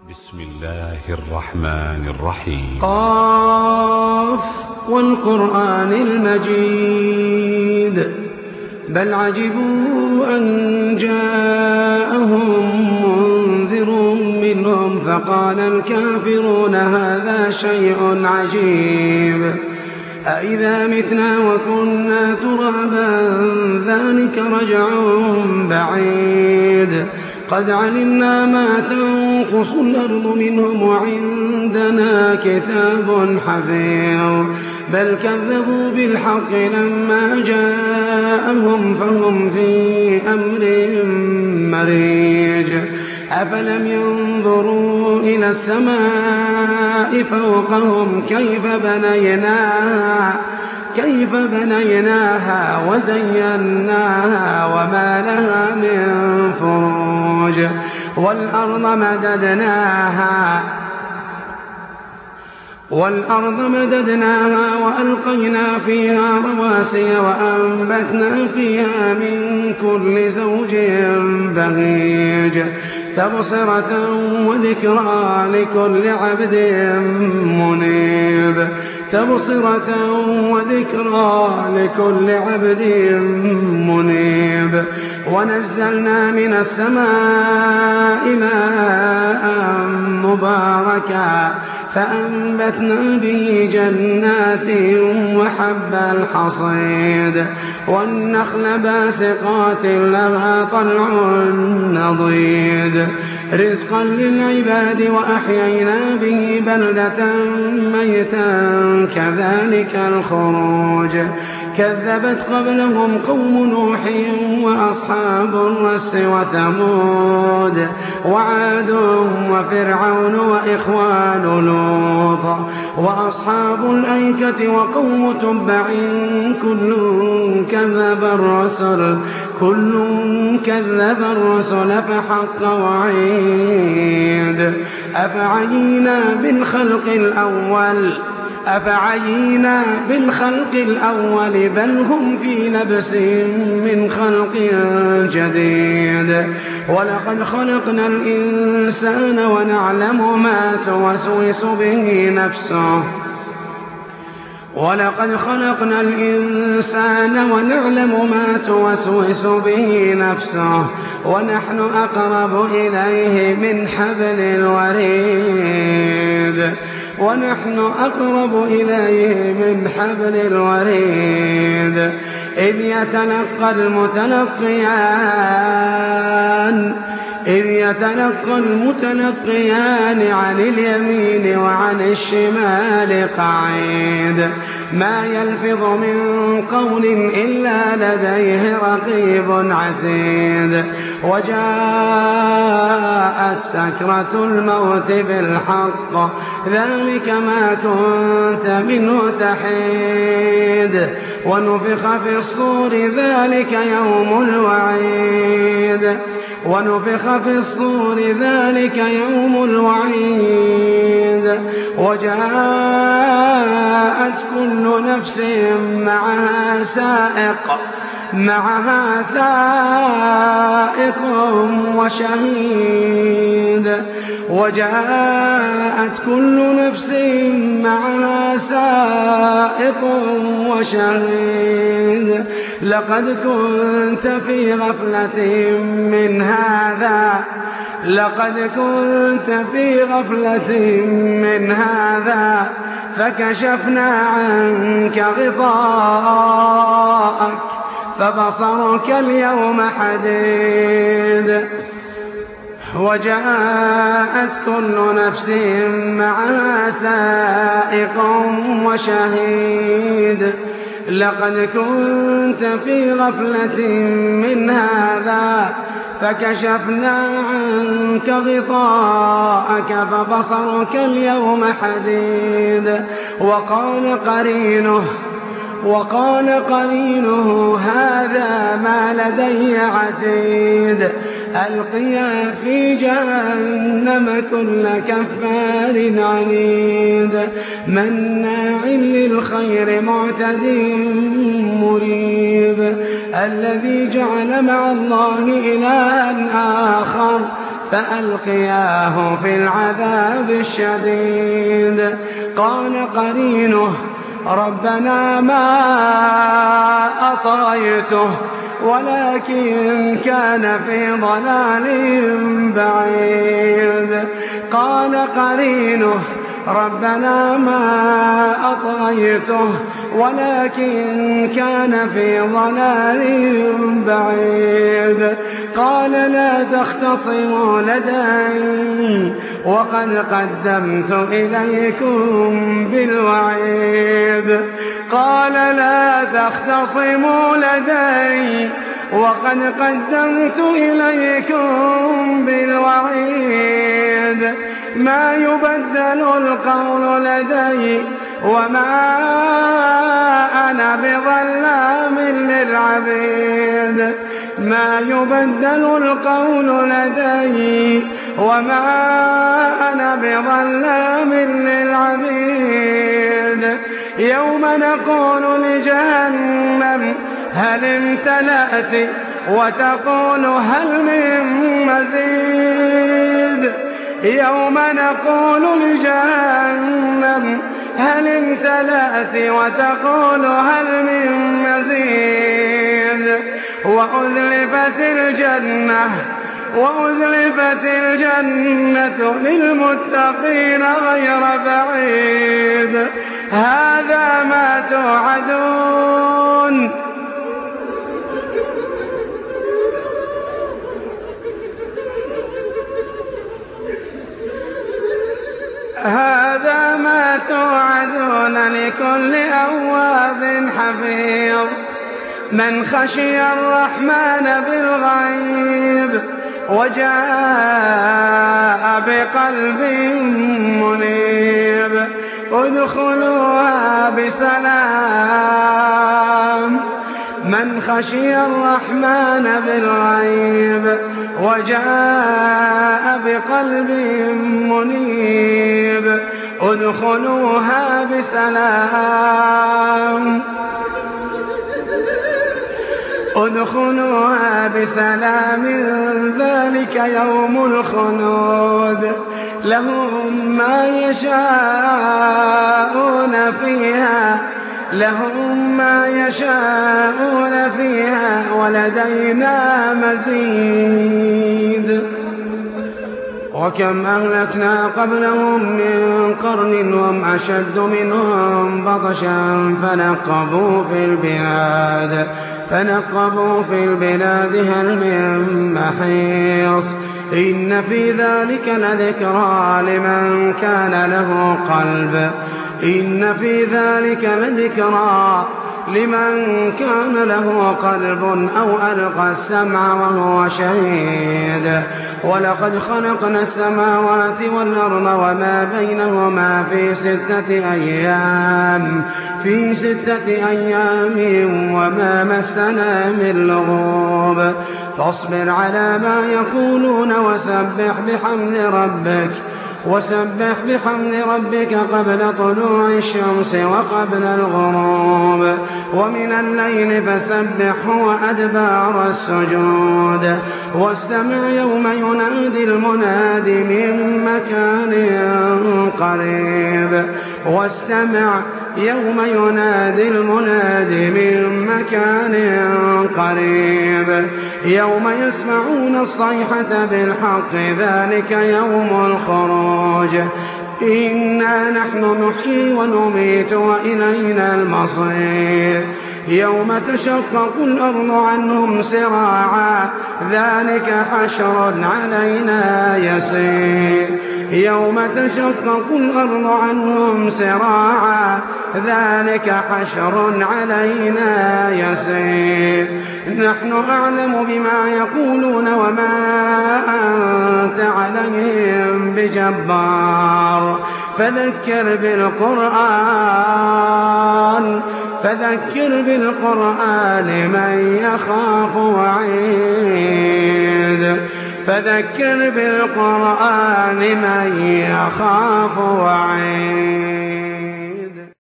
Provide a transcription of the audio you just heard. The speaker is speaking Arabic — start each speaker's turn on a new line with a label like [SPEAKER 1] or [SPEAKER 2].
[SPEAKER 1] بسم الله الرحمن الرحيم.
[SPEAKER 2] قاف والقرآن المجيد بل عجبوا أن جاءهم منذر منهم فقال الكافرون هذا شيء عجيب أإذا متنا وكنا ترابا ذلك رجع بعيد قد علمنا ما تنقص الأرض منهم وعندنا كتاب حفيظ بل كذبوا بالحق لما جاءهم فهم في أمر مريج أفلم ينظروا إلى السماء فوقهم كيف بنيناها وزيناها وما لها من فروج والأرض مددناها وألقينا فيها رواسي وأنبتنا فيها من كل زوج بهيج تبصرة وذكرى لكل عبد منيب ونزلنا من السماء ماء مباركا فأنبتنا به جنات وحب الحصيد والنخل باسقات لها طلع نضيد رزقا للعباد وأحيينا به بلدة ميتا كذلك الخروج كذبت قبلهم قوم نوح وأصحاب الرس وثمود وعاد وفرعون وإخوان لوط وأصحاب الأيكة وقوم تبع كل كذب الرسل فحق وعيد أفعينا بالخلق الأول بل هم في لبس من خلق جديد ولقد خلقنا الإنسان ونعلم ما توسوس به نفسه ونحن أقرب إليه من حبل الوريد إذ يتلقى المتلقيان عن اليمين وعن الشمال قعيد ما يلفظ من قول إلا لديه رقيب عتيد وجاءت سكرة الموت بالحق ذلك ما كنت منه تحيد ونفخ في الصور ذلك يوم الوعيد وجاءت كل نفس معها سائق وشهيد لقد كنت في غفلة من هذا فكشفنا عنك غطاءك فبصرك اليوم حديد وجاءت كل نفس معها سائق وشهيد لقد كنت في غفلة من هذا فكشفنا عنك غطاءك فبصرك اليوم حديد وقال قرينه هذا ما لدي عتيد ألقيا في جهنم كل كفار عنيد مناع للخير معتد مريب الذي جعل مع الله إلها آخر فألقياه في العذاب الشديد. قال قرينه ربنا ما أطغيته ولكن كان في ضلال بعيد. قال قرينه ربنا ما أطغيته ولكن كان في ضلال بعيد. قال لا تختصموا لدي وقد قدمت إليكم بالوعيد. قال لا تختصموا لدي وقد قدمت إليكم بالوعيد. ما يبدل القول لدي وما أنا بظلام للعبيد. ما يبدل القول لدي وما أنا بظلام للعبيد. يوم نقول لجهنم هل امتلأت وتقول هل من مزيد. يوم نقول لجهنم هل امتلأت وتقول هل من مزيد. وأزلفت الجنة للمتقين غير بعيد. هذا ما توعدون. هذا ما توعدون لكل أواب حفيظ. من خشي الرحمن بالغيب وجاء بقلب منيب ادخلوها بسلام. من خشي الرحمن بالغيب وجاء بقلب منيب ادخلوها بسلام. ادخلوها بسلام ذلك يوم الخلود. لهم ما يشاءون فيها ولدينا مزيد. وكم أهلكنا قبلهم من قرن هم أشد منهم بطشا فنقبوا في البلاد هل من محيص. إن في ذلك لذكرى لمن كان له قلب. إن في ذلك لذكرى لمن كان له قلب أو ألقى السمع وهو شهيد. ولقد خلقنا السماوات والأرض وما بينهما في 6 أيام وما مسنا من لغوب. فاصبر على ما يقولون وسبح بحمد ربك قبل طلوع الشمس وقبل الغروب ومن الليل فسبحه وأدبار السجود. واستمع يوم ينادي المناد من مكان قريب. واستمع يوم ينادي المناد من مكان قريب. يوم يسمعون الصيحة بالحق ذلك يوم الخروج. إنا نحن نحيي ونميت وإلينا المصير. يوم تشقق الأرض عنهم سراعا ذلك حشر علينا يسير. يوم تشقق الأرض عنهم سراعا ذلك حشر علينا يسير. نحن أعلم بما يقولون وما أنت عليهم بجبار. فذكر بالقرآن من يخاف وعيد. فذكر بالقرآن من يخاف وعيد.